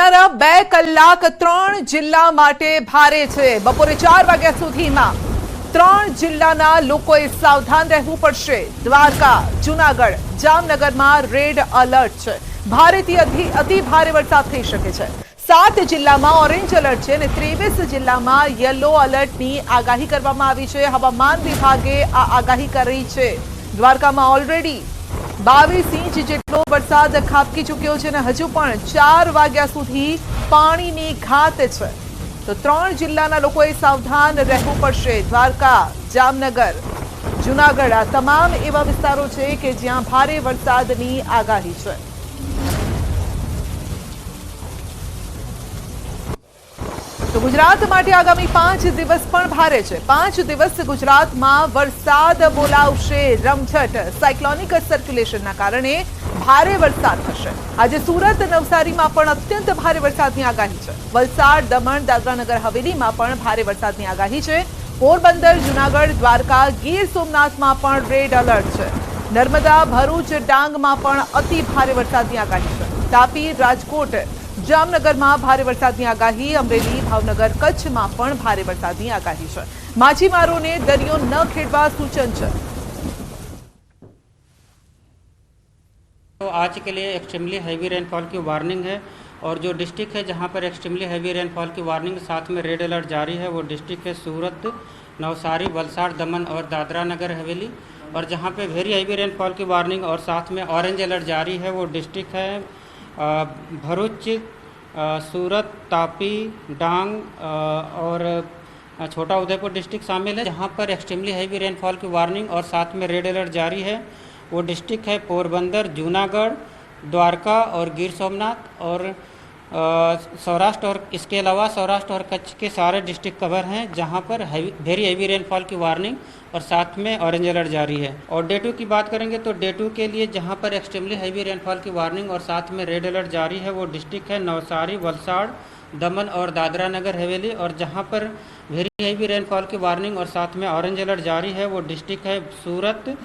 આવનારા 2 કલાક 3 જિલ્લા માટે ભારે છે। બપોરે 4 વાગ્યા સુધીમાં 3 જિલ્લાના લોકોએ સાવધાન રહેવું પડશે। દ્વારકા, જૂનાગઢ, જામનગરમાં રેડ એલર્ટ છે। ભારેથી અતિ ભારે વરસાદ થઈ શકે છે। 7 જિલ્લામાં ઓરેન્જ એલર્ટ છે અને 23 જિલ્લામાં યલો એલર્ટની આગાહી કરવામાં આવી છે। હવામાન વિભાગે આ આગાહી કરી છે। દ્વારકામાં ઓલરેડી 22 ઇંચ જેટલો વરસાદ ખાબકી ચૂક્યો છે અને હજુ પણ 4 વાગ્યા સુધી પાણીની ઘાટ છે। તો 3 જિલ્લાના લોકોએ સાવધાન રહેવું પડશે। દ્વારકા, જામનગર, જૂનાગઢ આ તમામ એવા વિસ્તારો છે કે જ્યાં ભારે વરસાદની આગાહી છે। તો ગુજરાત માટે આગામી 5 દિવસ પણ ભારે છે। 5 દિવસ ગુજરાતમાં વરસાદ બોલાવશે રમઝટ। સાયક્લોનિક સર્ક્યુલેશનના કારણે ભારે વરસાદ થશે। આજે સુરત, નવસારીમાં પણ અત્યંત ભારે વરસાદની આગાહી છે। વલસાડ, દમણ, દાદરા નગર હવેલીમાં પણ ભારે વરસાદની આગાહી છે। પોરબંદર, જૂનાગઢ, દ્વારકા, ગીર સોમનાથમાં પણ રેડ એલર્ટ છે। નર્મદા, ભરૂચ, ડાંગમાં પણ અતિ ભારે વરસાદની આગાહી છે। તાપી, રાજકોટ, જામનગરમાં ભારે વરસાદની આગાહી। અમરેલી, ભાવનગર, કચ્છમાં પણ ભારે વરસાદની આગાહી છે। માછીમારોને દરિયો ન ખેડવા સૂચન છે। तो आज के लिए एक्सट्रीमली हैवी रेनफॉल की वार्निंग है और जो डिस्ट्रिक्ट है जहां पर एक्सट्रीमली हैवी रेनफॉल की वार्निंग साथ में रेड अलर्ट जारी है वो डिस्ट्रिक्ट है सूरत, नवसारी, वलसाड़, दमन और दादरा नगर हवेली। और जहां पे वेरी हैवी रेनफॉल की वार्निंग और साथ में ऑरेंज अलर्ट जारी है वो डिस्ट्रिक्ट है भरूच, सूरत, तापी, डांग और छोटा उदयपुर डिस्ट्रिक्ट शामिल है। जहां पर एक्सट्रीमली हैवी रेनफॉल की वार्निंग और साथ में रेड अलर्ट जारी है वो डिस्ट्रिक्ट है पोरबंदर, जूनागढ़, द्वारका और गिर सोमनाथ और सौराष्ट्र। और इसके अलावा सौराष्ट्र और कच्छ के सारे डिस्ट्रिक्ट कवर हैं जहां पर वेरी हैवी रेनफॉल की वार्निंग और साथ में ऑरेंज अलर्ट जारी है। और डे 2 की बात करेंगे तो डे 2 के लिए जहां पर एक्सट्रीमली हैवी रेनफॉल की वार्निंग और साथ में रेड अलर्ट जारी है वो डिस्ट्रिक्ट है नवसारी, वलसाड़, दमन और दादरा नगर हवेली। और जहां पर वेरी हैवी रेनफॉल की वार्निंग और साथ में ऑरेंज अलर्ट जारी है वो डिस्ट्रिक्ट है सूरत।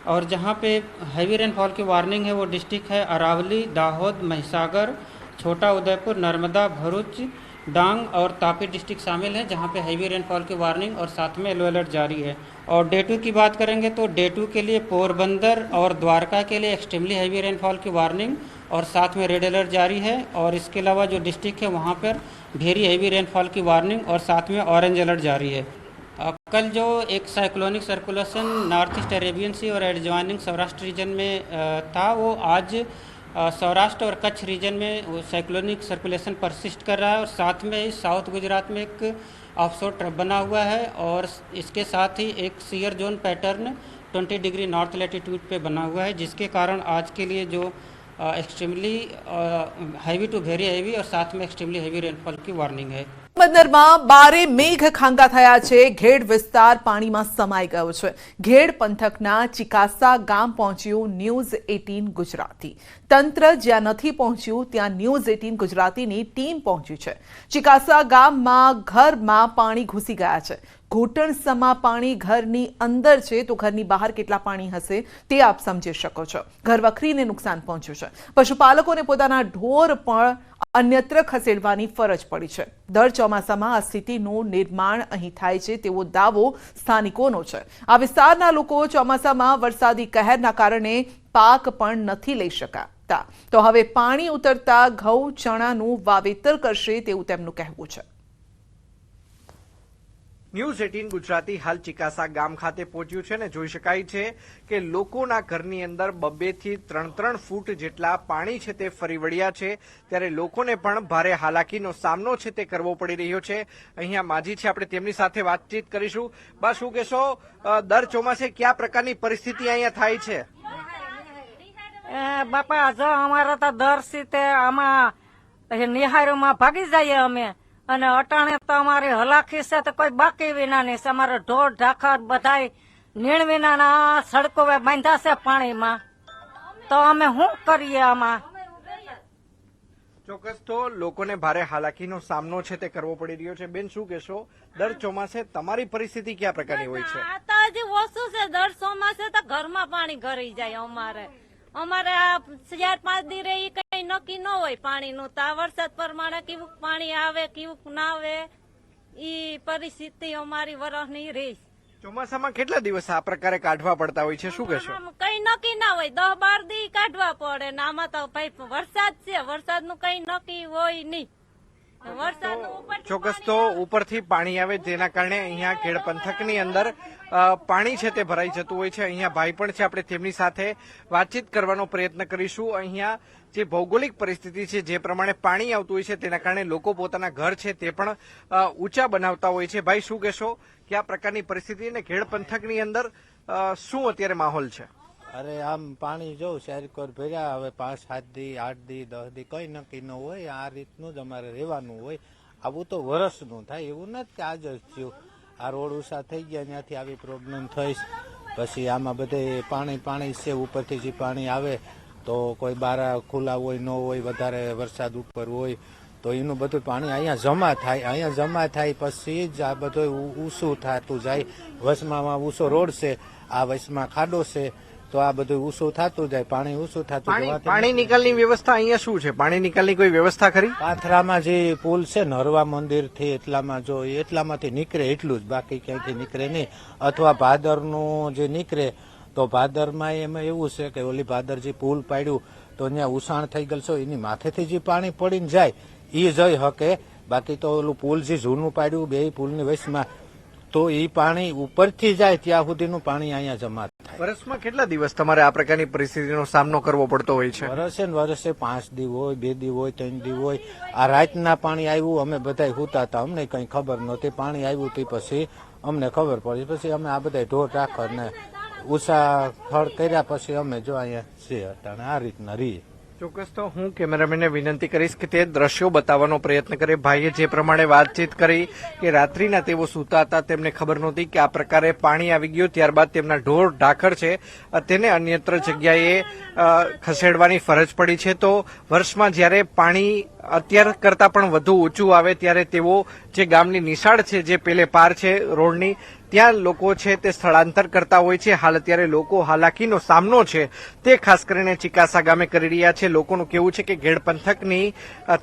और जहां पे हैवी रेनफॉल की वार्निंग है वो डिस्ट्रिक्ट है अरावली, दाहोद, महिसागर, छोटा उदयपुर, नर्मदा, भरूच, डांग और तापी डिस्ट्रिक्ट शामिल है जहां पे हैवी रेनफॉल की वार्निंग और साथ में येलो अलर्ट जारी है। और डे 2 की बात करेंगे तो डे 2 के लिए पोरबंदर और द्वारका के लिए एक्सट्रीमली हैवी रेनफॉल की वार्निंग और साथ में रेड अलर्ट जारी है। और इसके अलावा जो डिस्ट्रिक्ट है वहाँ पर वेरी हैवी रेनफॉल की वार्निंग और साथ में ऑरेंज अलर्ट जारी है। कल जो एक cyclonic circulation north east Arabian sea और एडजॉइनिंग सौराष्ट्र रीजन में था वो आज सौराष्ट्र और कच्छ रीजन में साइक्लोनिक सर्कुलेशन परसिस्ट कर रहा है। और साथ में ही साउथ गुजरात में एक ऑफशोर ट्रफ बना हुआ है और इसके साथ ही एक shear zone pattern 20 degree north latitude पे बना हुआ है जिसके कारण आज के लिए जो extremely heavy to very heavy और साथ में एक्सट्रीमली हैवी रेनफॉल की वार्निंग है। પોરબંદરમાં 12 મેઘ ખાંગા થયા છે। ઘેડ વિસ્તાર પાણીમાં સમાઈ ગયો છે। ઘેડ પંથકના ચિકાસા ગામ પહોંચ્યું ન્યૂઝ 18 ગુજરાતી। તંત્ર જ્યાં નથી પહોંચ્યું ત્યાં ન્યૂઝ 18 ગુજરાતીની ટીમ પહોંચી છે। ચિકાસા ગામમાં ઘરમાં પાણી ઘૂસી ગયા છે। ઘૂંટણસમા પાણી ઘરની અંદર છે તો ઘરની બહાર કેટલા પાણી હશે તે આપ સમજી શકો છો। ઘર વખરીને નુકસાન પહોંચ્યું છે। પશુપાલકોને પોતાના ઢોર પણ અન્યત્ર ખસેડવાની ફરજ પડી છે। દર ચોમાસામાં આ સ્થિતિનું નિર્માણ અહીં થાય છે તેવો દાવો સ્થાનિકોનો છે। આ વિસ્તારના લોકો ચોમાસામાં વરસાદી કહેરના કારણે પાક પણ નથી લઈ શકાતા તો હવે પાણી ઉતરતા ઘઉં, ચણાનું વાવેતર કરશે તેવું તેમનું કહેવું છે। ન્યૂઝ 18 ગુજરાતી હાલ ચિકાસા ગામ ખાતે પહોંચ્યું છે ને જોઈ શકાય છે કે લોકોના ઘરની અંદર 2 થી 3 ફૂટ જેટલા પાણી છે તે ફરી વળ્યા છે। ત્યારે લોકોને પણ ભારે હાલાકીનો સામનો છે તે કરવો પડી રહ્યો છે। અહીંયા માજી છે, આપણે તેમની સાથે વાતચીત કરીશું। બા, શું કહેશો, દર ચોમાસે કયા પ્રકારની પરિસ્થિતિ અહીંયા થાય છે? બાપા, જો અમારા તો દર સીતે આમાં નિહારોમાં ભાગી જઈએ અમે અને અટાણે તો અમારી હલાખી છે તો કોઈ બાકી વિના નહીં છે। અમારે ઢોર ઢાખર બધાય નીણ વિનાના સડકો બાંધ્યા છે પાણીમાં તો અમે શું કરીએ? આમાં ચોક્કસ તો લોકોને ભારે હાલાકીનો સામનો છે તે કરવો પડી રહ્યો છે। બેન, શું કહેશો, દર ચોમાસે તમારી પરિસ્થિતિ કયા પ્રકારની હોય છે? આ તો હજી ઓછું છે। દર ચોમાસે તો ઘરમાં પાણી ભરાઈ જાય। અમારે 4-5 દી રહી કઈ કઈ નક્કી ન હોય પાણીનું. તો આ વરસાદ પ્રમાણે કેવું પાણી આવે કેવું ના આવે ઈ પરિસ્થિતિ અમારી વરસની રહી. ચોમાસામાં કેટલા દિવસ આ પ્રકારે કાઢવા પડતા હોય છે, શું કહેશો? આમ કઈ નક્કી ના હોય, 10-12 દી કાઢવા પડે ને આમાં તો ભાઈ વરસાદ છે, વરસાદ નું કઈ નક્કી હોય નહીં. ચોક્કસ તો ઉપરથી પાણી આવે જેના કારણે અહીંયા ખેડ પંથકની અંદર પાણી છે તે ભરાઈ જતું હોય છે. અહીંયા ભાઈ પણ છે, આપણે તેમની સાથે વાતચીત કરવાનો પ્રયત્ન કરીશું. અહીંયા જે ભૌગોલિક પરિસ્થિતિ છે, જે પ્રમાણે પાણી આવતું હોય છે તેના કારણે લોકો પોતાના ઘર છે તે પણ ઊંચા બનાવતા હોય છે. ભાઈ, શું કહેશો કે આ પ્રકારની પરિસ્થિતિ અને ખેડ પંથકની અંદર શું અત્યારે માહોલ છે? અરે આમ પાણી જો શેરકોર ભર્યા, હવે 5-7 દી 8 દી 10 દી કઈ નક્કી ન હોય. આ રીતનું જ અમારે રહેવાનું હોય. આવું તો વરસનું થાય, એવું નથી કે આજ જ થયું. આ રોડ ઉષા થઈ ગયા ત્યાંથી આવી પ્રોબ્લેમ થઈ. પછી આમાં બધે પાણી છે, ઉપરથી જે પાણી આવે તો કોઈ બારા ખુલ્લા હોય ન હોય, વધારે વરસાદ ઉપર હોય તો એનું બધું પાણી અહીંયા જમા થાય. પછી જ આ બધું ઊંચું થતું જાય. વચમાં ઊંચો રોડ છે, આ વચમાં ખાડો છે, તો આ બધું ઊંચું થતું જાય, પાણી ઊંચું થતું જાય. પાણી નિકાલની વ્યવસ્થા અહીંયા શું છે? પાણી નિકાલની કોઈ વ્યવસ્થા ખરી? પાથરામાં જે પુલ છે નરવા મંદિર થી એટલામાં જો એટલામાંથી નીકળે એટલું જ, બાકી ક્યાંયથી નીકળે નહીં. અથવા ભાદરનું જે નીકળે તો ભાદરમાં એમાં એવું છે કે ઓલી ભાદર જે પુલ પાડ્યું તો ત્યાં ઉસાણ થઈ ગયેલ છે, એની માથેથી જે પાણી પડીને જાય એ જઈ શકે. બાકી તો ઓલું પુલ જે જૂનું પાડ્યું બે પુલની વચમાં તો એ પાણી ઉપરથી જાય ત્યાં સુધીનું પાણી અહીંયા જમા થાય. વર્ષમાં કેટલા દિવસ તમારે આ પ્રકારની પરિસ્થિતિનો સામનો કરવો પડતો હોય છે? વર્ષે ને વર્ષે 5 દી હોય, 2 દી હોય, 3 દી હોય. આ રાતના પાણી આવ્યું, અમે બધા હુતા હતા, અમને કઈ ખબર નહોતી. પાણી આવ્યું તે પછી અમને ખબર પડી. પછી અમે આ બધા ઢોર ઢાખર ને ઉષા ખડ કર્યા પછી અમે જો અહીંયા છીએ અટાણે આ રીતના રહીએ. ચોક્કસ તો હું કેમેરામેનને વિનંતી કરીશ કે તે દ્રશ્યો બતાવવાનો પ્રયત્ન કરે. ભાઈએ જે પ્રમાણે વાતચીત કરી કે રાત્રિના તેઓ સૂતા હતા, તેમને ખબર નહોતી કે આ પ્રકારે પાણી આવી ગયું. ત્યારબાદ તેમના ઢોર ઢાખર છે તેને અન્યત્ર જગ્યાએ ખસેડવાની ફરજ પડી છે. તો વર્ષમાં જ્યારે પાણી અત્યાર કરતા પણ વધુ ઊંચું આવે ત્યારે તેઓ જે ગામની નિશાળ છે, જે પેલે પાર છે રોડની, ત્યાં લોકો છે તે સ્થળાંતર કરતા હોય છે. હાલ અત્યારે લોકો હાલાકીનો સામનો છે તે ખાસ કરીને ચિકાસા ગામે કરી રહ્યા છે. લોકોનું કહેવું છે કે ખેડ પંથકની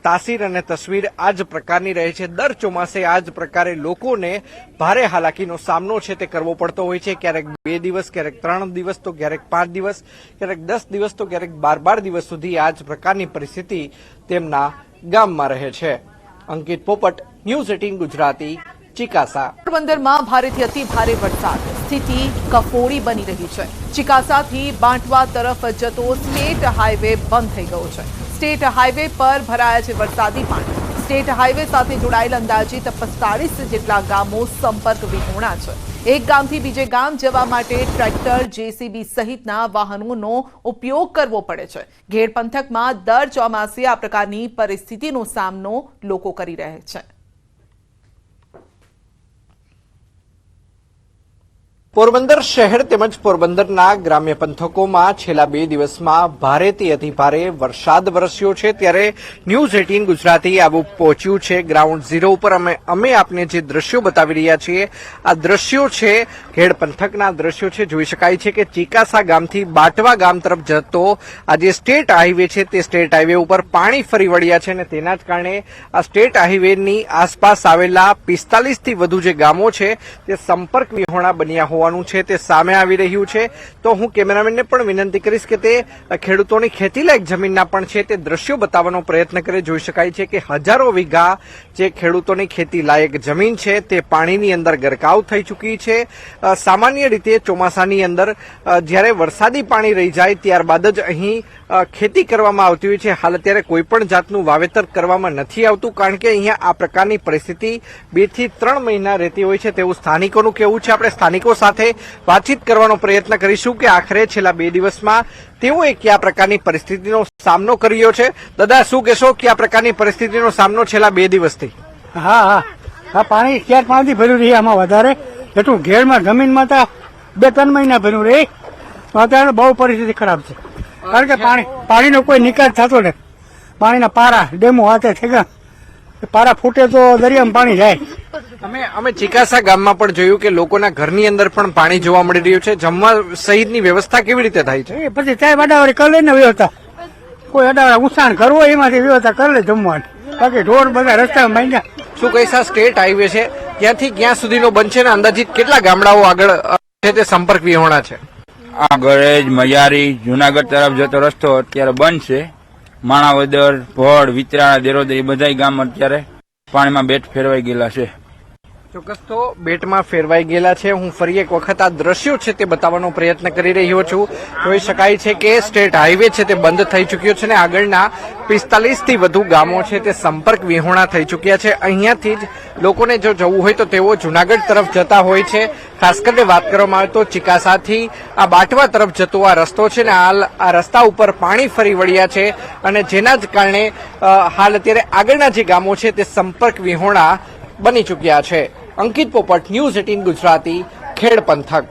તાસીર અને તસવીર આ જ પ્રકારની રહે છે. દર ચોમાસે આ જ પ્રકારે લોકોને ભારે હાલાકીનો સામનો છે તે કરવો પડતો હોય છે. ક્યારેક 2 દિવસ, ક્યારેક 3 દિવસ, તો ક્યારેક 5 દિવસ, ક્યારેક 10 દિવસ, તો ક્યારેક 12 દિવસ સુધી આ જ પ્રકારની પરિસ્થિતિ તેમના ગામમાં રહે છે. અંકિત પોપટ, ન્યૂઝ 18 ગુજરાતી, ચિકાસા. પોરબંદરમાં ભારેથી અતિ ભારે વરસાદ, સ્થિતિ કફોડી બની રહી છે. ચિકાસાથી બાંટવા તરફ જતો સ્ટેટ હાઈવે બંધ થઈ ગયો છે. સ્ટેટ હાઈવે પર ભરાયા છે વરસાદી પાણી. સ્ટેટ હાઈવે સાથે જોડાયેલ અંદાજિત 45 જેટલા ગામો સંપર્ક વિહોણા છે. એક ગામથી બીજે ગામ જવા માટે ટ્રેક્ટર, જેસીબી સહિતના વાહનોનો ઉપયોગ કરવો પડે છે. ખેડ પંથકમાં દર ચોમાસે આ પ્રકારની પરિસ્થિતિનો સામનો લોકો કરી રહ્યા છે. પોરબંદર શહેર તેમજ પોરબંદરના ગ્રામ્ય પંથકોમાં છેલ્લા 2 દિવસમાં ભારેથી અતિ ભારે વરસાદ વરસ્યો છે. ત્યારે ન્યૂઝ 18 ગુજરાતી આવું પહોંચ્યું છે ગ્રાઉન્ડ ઝીરો ઉપર. અમે આપને જે દ્રશ્યો બતાવી રહ્યા છીએ, આ દ્રશ્યો છે ખેડ પંથકના દ્રશ્યો છે. જોઈ શકાય છે કે ચિકાસા ગામથી બાટવા ગામ તરફ જતો આ જે સ્ટેટ હાઈવે છે તે સ્ટેટ હાઈવે ઉપર પાણી ફરી વળ્યા છે અને તેના જ કારણે આ સ્ટેટ હાઈવેની આસપાસ આવેલા 45 થી વધુ જે ગામો છે તે સંપર્ક વિહોણા બન્યા હોવાનું છે તે સામે આવી રહ્યું છે. તો હું કેમેરામેનને પણ વિનંતી કરીશ કે તે ખેડૂતોની ખેતીલાયક જમીનના પણ છે તે દ્રશ્યો બતાવવાનો પ્રયત્ન કરે. જોઈ શકાય છે કે હજારો વીઘા જે ખેડૂતોની ખેતીલાયક જમીન છે તે પાણીની અંદર ગરકાવ થઈ ચૂકી છે. સામાન્ય રીતે ચોમાસાની અંદર જ્યારે વરસાદી પાણી રહી જાય ત્યારબાદ જ અહીં ખેતી કરવામાં આવતી હોય છે. હાલ અત્યારે કોઈ પણ જાતનું વાવેતર કરવામાં નથી આવતું, કારણ કે અહીંયા આ પ્રકારની પરિસ્થિતિ 2 થી 3 મહિના રહેતી હોય છે તેવું સ્થાનિકોનું કહેવું છે. આપણે સ્થાનિકો સાથે વાતચીત કરવાનો પ્રયત્ન કરીશું કે આખરે છેલ્લા 2 દિવસમાં તેઓએ કયા પ્રકારની પરિસ્થિતિનો સામનો કર્યો છે. દાદા, શું કહેશો કે આ પ્રકારની પરિસ્થિતિનો સામનો છેલ્લા 2 દિવસથી? હા પાણી 4-5 દી ભર્યું રહી. આમાં વધારે એટલું ઘેરમાં જમીનમાં તો 2-3 મહિના ભર્યું રહી. અત્યારે બહુ પરિસ્થિતિ ખરાબ છે, કારણ કે પાણીનો કોઈ નિકાલ થતો નથી. પાણીના પારા ડેમો હાથે થઈ ગયા, પારા ફૂટે તો દરિયામાં પાણી જાય. અમે ચિકાસા ગામમાં પણ જોયું કે લોકોના ઘરની અંદર પણ પાણી જોવા મળી રહ્યું છે. જમવા સહિતની વ્યવસ્થા કેવી રીતે થાય છે? પછી ચાય વાડાવાળી કરી લઈને વ્યવસ્થા કોઈ અડાડા ઉત્સાહ કરવો એમાંથી વ્યવસ્થા કરી લે જમવાની. બાકી ઢોર બધા રસ્તા માંગ્યા. શું કહીશા સ્ટેટ હાઈવે છે ત્યાંથી ક્યાં સુધીનો બનશે ને અંદાજિત કેટલા ગામડાઓ આગળ છે તે સંપર્ક વિહોણા છે? આ ગળેજ મયારી જુનાગઢ તરફ જતો રસ્તો અત્યારે બંધ છે. માણાવદર ભોળ વિતરાણા દેરોદર એ બધા ગામ અત્યારે પાણીમાં બેટ ફેરવાઈ ગયેલા છે. ચોક્કસ તો બેટમાં ફેરવાઈ ગયેલા છે. હું ફરી એક વખત આ દ્રશ્યો છે તે બતાવવાનો પ્રયત્ન કરી રહ્યો છું. જોઈ શકાય છે કે સ્ટેટ હાઈવે છે તે બંધ થઈ ચુક્યો છે ને આગળના 45 થી વધુ ગામો છે તે સંપર્ક વિહોણા થઈ ચુક્યા છે. અહીંયાથી જ લોકોને જો જવું હોય તો તેઓ જુનાગઢ તરફ જતા હોય છે. ખાસ કરીને વાત કરવામાં આવે તો ચિકાસાથી આ બાટવા તરફ જતો આ રસ્તો છે ને હાલ આ રસ્તા ઉપર પાણી ફરી વળ્યા છે અને જેના જ કારણે હાલ અત્યારે આગળના જે ગામો છે તે સંપર્ક વિહોણા બની ચુક્યા છે. અંકિત પોપટ, ન્યૂઝ 18 ગુજરાતી, ખેડ પંથક.